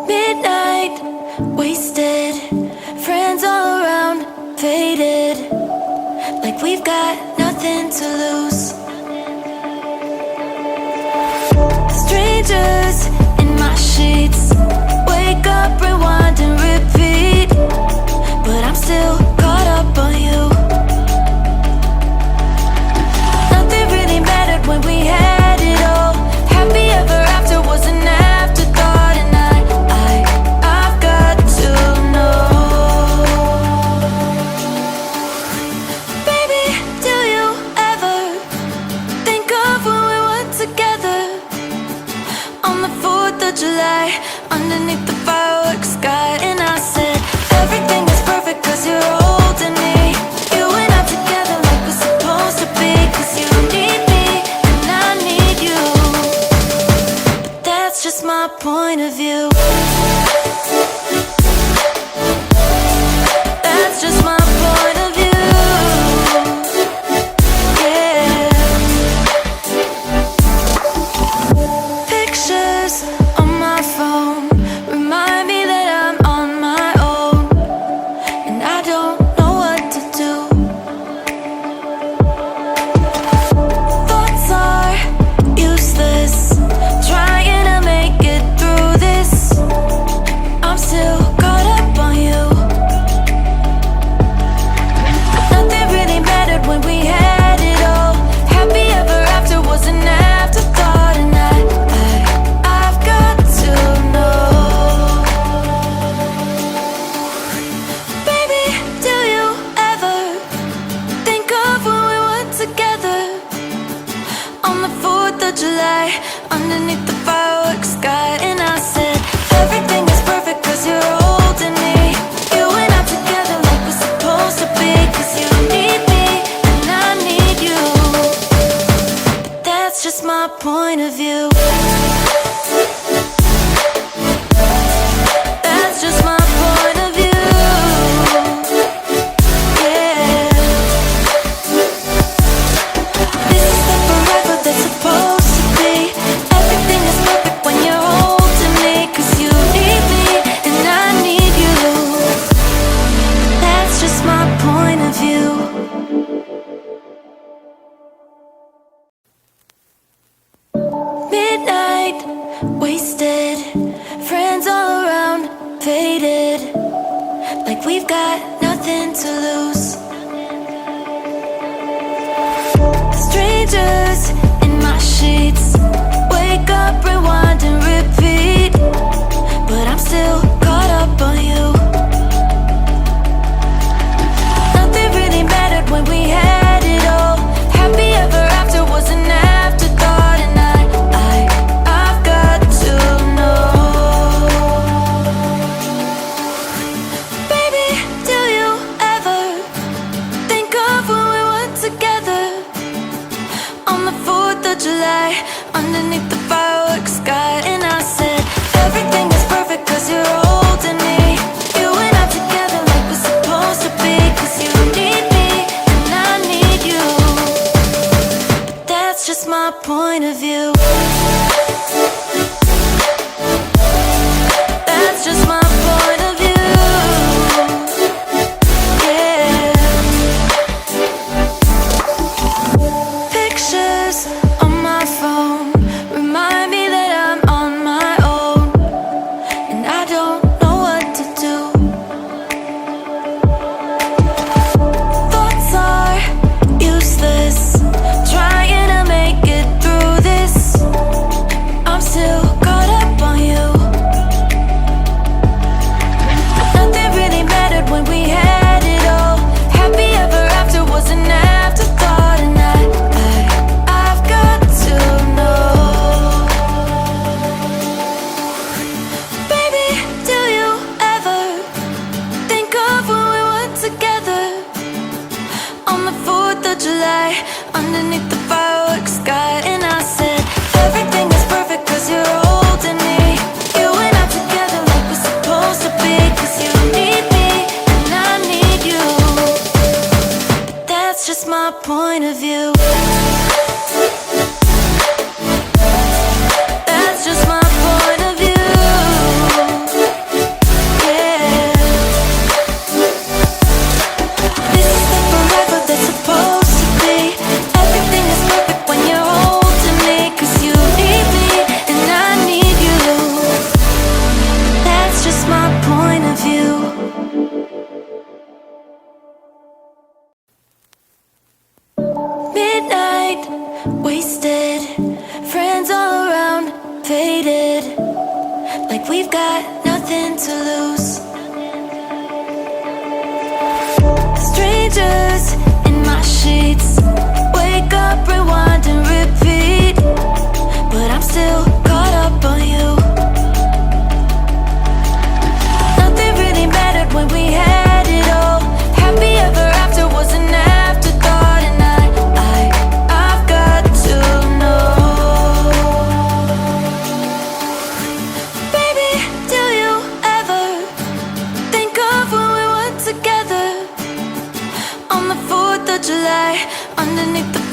Midnight, wasted, friends all around, faded, like we've got nothing to lose. Strangers in my sheets, wake up, rewind and repeat, but I'm still caught up on you. Nothing really mattered when we had it all. Happy ever after was an afterthought, and I've got to know. Baby, do you ever think of when we were together on the 4th of July, underneath the fireworks sky? And I said, everything is perfect cause you're holding me. You and I together like we're supposed to be, cause you need me and I need you. But that's just my point of view. That's just my point of view. Yeah. Pictures on my phone remind me that I'm on my own, and I don't know what to do. Thoughts are useless, trying to make it through this. I'm still caught up on you. Nothing really mattered when we had it all. Happy ever after was an afterthought, and I've got to know. Baby, do you ever think of when we were together on the 4th of July, underneath the fireworks sky? And I said, everything is perfect cause you're holding me. You and I together like we're supposed to be, cause you need me and I need you. But that's just my point of view. That's just my point of view. Yeah. This is the forever that's supposed to be. Everything is perfect when you're holding me, cause you need me and I need you. That's just my point of view. Midnight, wasted, friends all around, faded, like we've got nothing to lose. Strangers in my sheets, wake up, rewind and repeat, but I'm still caught up on you. Nothing really mattered when we had it all. Happy ever after was an afterthought, and I've got to know. Baby, do you ever like we've got nothing to lose. Strangers in my sheets, wake up, rewind and repeat, but I'm still caught up on you. Nothing really mattered when we had it all. Happy ever after was an afterthought, and I've got to know. Baby, do you ever think of when we were together on the 4th of July, underneath the